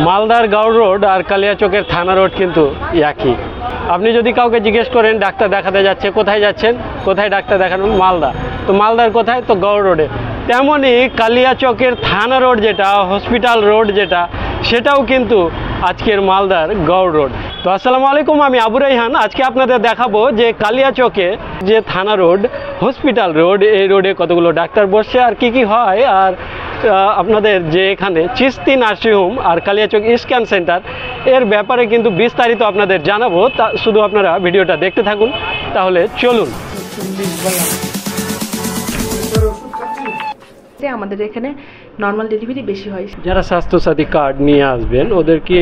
মালদার গাউড় রোড আর কালিয়াচকের থানা রোড কিন্তু একই। আপনি যদি কাউকে জিজ্ঞেস করেন ডাক্তার দেখাতে যাচ্ছে, কোথায় যাচ্ছেন, কোথায় ডাক্তার দেখানো, মালদা, তো মালদার কোথায়, তো গাউড় রোডে। তেমনই কালিয়াচকের থানা রোড যেটা, হসপিটাল রোড যেটা, সেটাও কিন্তু আজকের মালদার গাউড় রোড। তো আসসালামু আলাইকুম, আমি আবু রাইহান। আজকে আপনাদের দেখাবো যে কালিয়াচকে যে থানা রোড, হসপিটাল রোড, এই রোডে কতগুলো ডাক্তার বসছে আর কি হয়, আর আপনাদের যে এখানে চিস্তি নার্সিংহোম আর কালিয়াচক স্ক্যান সেন্টার এর ব্যাপারে কিন্তু বিস্তারিত আপনাদের জানাবো। তা শুধু আপনারা ভিডিওটা দেখতে থাকুন। তাহলে চলুন। আমাদের এখানে নর্মাল ডেলিভারি বেশি হয়। যারা স্বাস্থ্যসাথী কার্ড নিয়ে আসবেন ওদের কি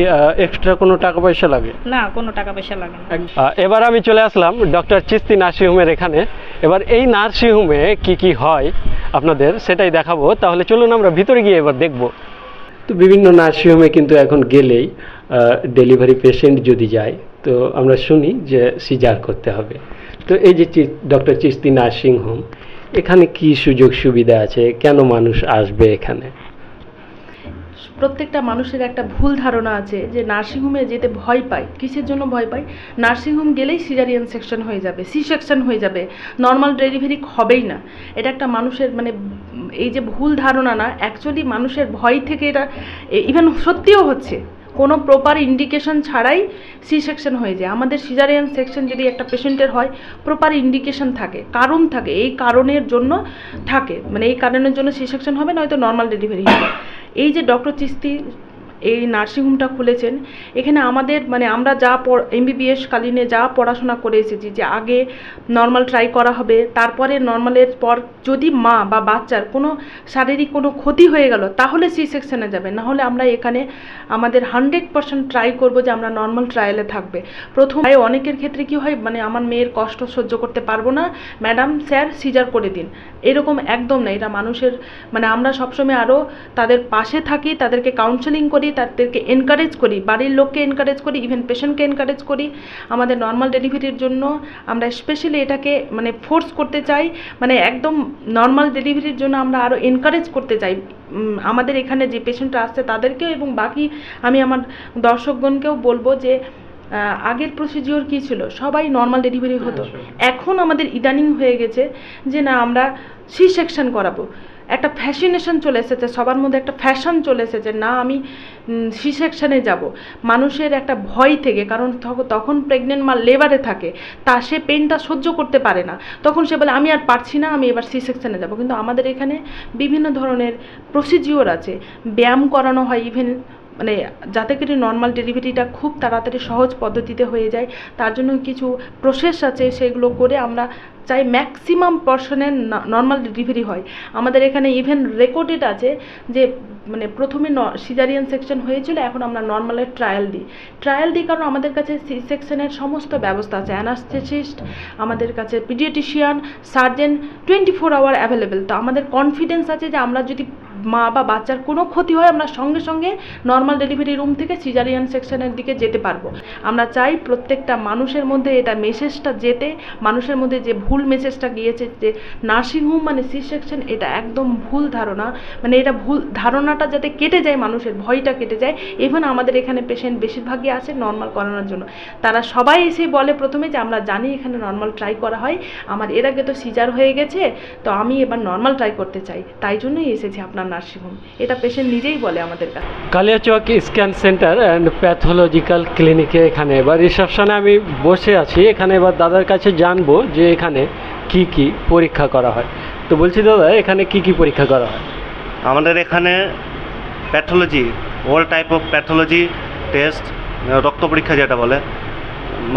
এক্সট্রা কোনো টাকা পয়সা লাগে? না, কোনো টাকা পয়সা লাগে না। এবার আমি চলে আসলাম ডক্টর চিস্তি নার্সিংহোমের এখানে। এবার এই নার্সিংহোমে কি হয় আপনাদের সেটাই দেখাবো। তাহলে চলুন আমরা ভিতরে গিয়ে এবার দেখব। তো বিভিন্ন নার্সিংহোমে কিন্তু এখন গেলেই ডেলিভারি পেশেন্ট যদি যায় তো আমরা শুনি যে সিজার করতে হবে। তো এই যে ডক্টর চিস্তি নার্সিংহোম, এখানে কি সুযোগ সুবিধা আছে, কেন মানুষ আসবে এখানে? প্রত্যেকটা মানুষের একটা ভুল ধারণা আছে যে নার্সিংহোমে যেতে ভয় পায়। কিসের জন্য ভয় পায়? নার্সিংহোম গেলেই সিজারিয়ান সেকশন হয়ে যাবে, সি সেকশন হয়ে যাবে, নর্মাল ডেলিভারি হবেই না। এটা একটা মানুষের এই যে ভুল ধারণা না, অ্যাকচুয়ালি মানুষের ভয় থেকে এটা ইভেন সত্যিও হচ্ছে। কোনো প্রপার ইন্ডিকেশন ছাড়াই সি সেকশন হয়ে যায়। আমাদের সিজারিয়ান সেকশন যদি একটা পেশেন্টের হয়, প্রপার ইন্ডিকেশন থাকে, কারণ থাকে, এই কারণের জন্য থাকে, এই কারণের জন্য সি সেকশন হবে, নয়তো নর্মাল ডেলিভারি হবে। এই যে ডক্টর চিস্তি এই নার্সিংহোমটা খুলেছেন, এখানে আমাদের আমরা যা এমবিবিএস কালীনে যা পড়াশোনা করে এসেছি যে আগে নর্মাল ট্রাই করা হবে, তারপরে নর্মালের পর যদি মা বা বাচ্চার কোনো শারীরিক কোনো ক্ষতি হয়ে গেল তাহলে সি সেকশনে যাবে, না হলে আমরা এখানে আমাদের 100% ট্রাই করব যে আমরা নর্মাল ট্রায়ালে থাকবে। প্রথম অনেকের ক্ষেত্রে কি হয়, আমার মেয়ের কষ্ট সহ্য করতে পারবো না, ম্যাডাম স্যার সিজার করে দিন, এরকম একদম না। এটা মানুষের আমরা সবসময় আরও তাদের পাশে থাকি, তাদেরকে কাউন্সেলিং করি, তাদেরকে এনকারেজ করি, বাড়ির লোককে এনকারেজ করি, ইভেন পেশেন্টকে এনকারেজ করি। আমাদের নর্মাল ডেলিভারির জন্য আমরা স্পেশালি এটাকে ফোর্স করতে চাই, একদম নর্মাল ডেলিভারির জন্য আমরা আরও এনকারেজ করতে চাই। আমাদের এখানে যে পেশেন্টরা আসছে তাদেরকেও এবং বাকি আমি আমার দর্শকগণকেও বলবো যে আগের প্রসিডিওর কী ছিল, সবাই নর্মাল ডেলিভারি হতো। এখন আমাদের ইদানিং হয়ে গেছে যে না, আমরা সি সেকশন করাবো। একটা ফ্যাশিনেশন চলে এসেছে, সবার মধ্যে একটা ফ্যাশন চলে এসেছে, না আমি সি সেকশনে যাব। মানুষের একটা ভয় থেকে, কারণ তখন প্রেগনেন্ট মা লেবারে থাকে, তা সে পেনটা সহ্য করতে পারে না, তখন সে বলে আমি আর পারছি না, আমি এবার সি সেকশনে যাব। কিন্তু আমাদের এখানে বিভিন্ন ধরনের প্রসিডিওর আছে, ব্যায়াম করানো হয়, ইভেন যাতে করে নর্মাল ডেলিভারিটা খুব তাড়াতাড়ি সহজ পদ্ধতিতে হয়ে যায়, তার জন্য কিছু প্রসেস আছে, সেগুলো করে আমরা চাই ম্যাক্সিমাম পার্সনের নর্মাল ডেলিভারি হয়। আমাদের এখানে ইভেন রেকর্ডেড আছে যে প্রথমে সিজারিয়ান সেকশন হয়েছিল, এখন আমরা নর্মালের ট্রায়াল দিই, কারণ আমাদের কাছে সি সেকশনের সমস্ত ব্যবস্থা আছে, অ্যানাস্থেসিস্ট, আমাদের কাছে পিডিয়াট্রিশিয়ান, সার্জেন 24 আওয়ার অ্যাভেলেবেল। তো আমাদের কনফিডেন্স আছে যে আমরা যদি মা বা বাচ্চার কোনো ক্ষতি হয়, আমরা সঙ্গে সঙ্গে নর্মাল ডেলিভারি রুম থেকে সিজারিয়ান সেকশনের দিকে যেতে পারবো। আমরা চাই প্রত্যেকটা মানুষের মধ্যে এটা মেসেজটা যেতে, মানুষের মধ্যে যে ভুল মেসেজটা গিয়েছে যে নার্সিংহোম সি সেকশন, এটা একদম ভুল ধারণা, এটা ভুল ধারণাটা যাতে কেটে যায়, মানুষের ভয়টা কেটে যায়। ইভেন আমাদের এখানে পেশেন্ট বেশিরভাগই আসে নর্মাল করানোর জন্য, তারা সবাই এসে বলে প্রথমে যে আমরা জানি এখানে নর্মাল ট্রাই করা হয়, আমার এর আগে তো সিজার হয়ে গেছে, তো আমি এবার নর্মাল ট্রাই করতে চাই, তাই জন্যই এসেছি আপনার নার্সিংহোম। এটা পেশেন্ট নিজেই বলে আমাদের কাছে। Kaliachak scan centre and pathological ক্লিনিকে এখানে এবার রিসেপশনে আমি বসে আছি। এখানে এবার দাদার কাছে জানবো যে এখানে কি পরীক্ষা করা হয়। তো বলছি দাদা, এখানে কি পরীক্ষা করা হয়? আমাদের এখানে pathology, all type of pathology test, রক্ত পরীক্ষা যেটা বলে,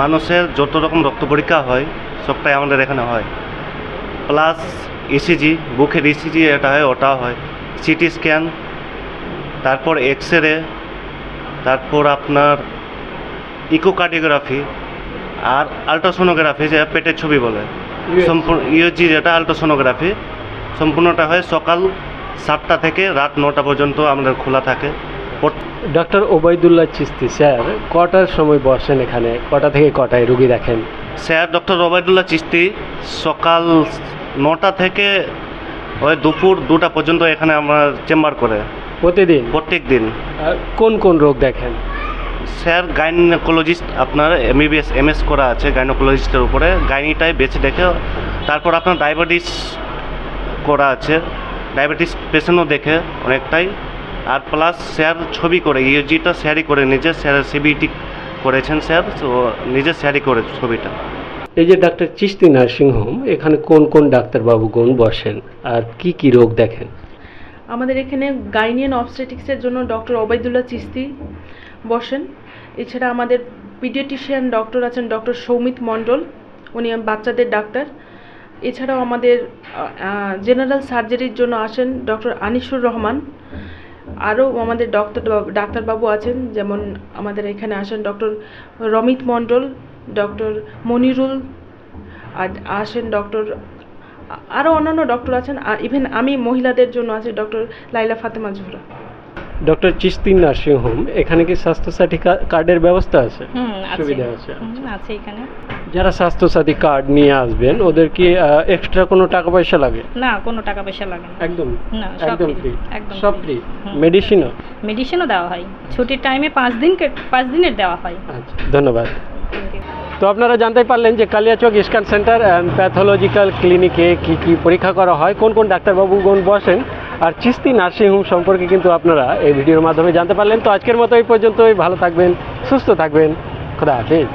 মানুষের যত রকম রক্ত পরীক্ষা হয় সবটাই আমাদের এখানে হয়, প্লাস ইসিজি, বুকের ইসিজি এটা হয়, ওটাও হয়, সিটি স্ক্যান, তারপর এক্সরে, তারপর আপনার ইকোকার্ডিওগ্রাফি আর আলট্রাসোনোগ্রাফি, যে পেটের ছবি বলে, সম্পূর্ণ ইউজি যেটা আলট্রাসোনোগ্রাফি, সম্পূর্ণটা হয় সকাল 7টা থেকে রাত 9টা পর্যন্ত আমাদের খোলা থাকে। ডক্টর ওবায়দুল্লাহ চিস্তি স্যার কটার সময় বসেন এখানে, কটা থেকে কটায় রুগী দেখেন? স্যার ডক্টর ওবায়দুল্লাহ চিস্তি সকাল 9টা থেকে ওই দুপুর 2টা পর্যন্ত এখানে আমরা চেম্বার করে। প্রতিদিন? প্রত্যেক দিন। কোন কোন রোগ দেখেন? স্যার গাইনোকোলজিস্ট আপনার এমবিবিএস এমএস করা আছে গাইনোকোলজিস্টের উপরে, গাইনিটাই বেছে দেখে। তারপর আপনার ডায়াবেটিস করা আছে, ডায়াবেটিস পেশেন্টও দেখে অনেকটাই। আর প্লাস স্যার ছবি করে ইউজিটা শেয়ারই করে নিজে, স্যার সিবিটি করেছেন স্যার, তো নিজে শেয়ারই করে ছবিটা। এই যে ডাক্তার চিশতি নার্সিংহোম, এখানে কোন কোন ডাক্তারবাবুগণ বসেন আর কি কি রোগ দেখেন? আমাদের এখানে গাইনিয়ান অবস্টেটিক্সের জন্য ডক্টর ওবায়দুল্লাহ চিশতি বসেন। এছাড়া আমাদের পিডিয়াট্রিশিয়ান ডক্টর আছেন ডক্টর সৌমিত মণ্ডল, উনি বাচ্চাদের ডাক্তার। এছাড়াও আমাদের জেনারেল সার্জারির জন্য আসেন ডক্টর আনিসুর রহমান। আরও আমাদের ডাক্তারবাবু আছেন, যেমন আমাদের এখানে আসেন ডক্টর রমিত মণ্ডল, ডক্টর মনিরুল, আর আসেন ডক্টর, আরও অন্যান্য ডক্টর আছেন। আর ইভেন আমি মহিলাদের জন্য আছে ডক্টর লাইলা ফাতেমা জোহরা। ডক্টর চিশতি নার্সিংহোম, এখানে কি স্বাস্থ্যসাথী কার্ডের ব্যবস্থা আছে? সুবিধা আছে? আছে এখানে। যারা স্বাস্থ্যসাথী কার্ড নিয়ে আসবেন ওদের কি এক্সট্রা কোনো টাকা পয়সা লাগে? না, কোনো টাকা পয়সা লাগে না। একদম না, একদম ফ্রি, একদম সব ফ্রি। হুম। মেডিসিনও? মেডিসিনও দেওয়া হয় ছুটির টাইমে, 5 দিনের দেওয়া হয়। আচ্ছা, ধন্যবাদ। তো আপনারা জানতে পারলেন যে Kaliachak scan centre and pathological ক্লিনিকে কী কী পরীক্ষা করা হয়, কোন কোন ডাক্তারবাবুগণ বসেন, আর চিশতি নার্সিংহোম সম্পর্কে কিন্তু আপনারা এই ভিডিওর মাধ্যমে জানতে পারলেন। তো আজকের মতো এই পর্যন্তই। ভালো থাকবেন, সুস্থ থাকবেন, খোদা হাফেজ।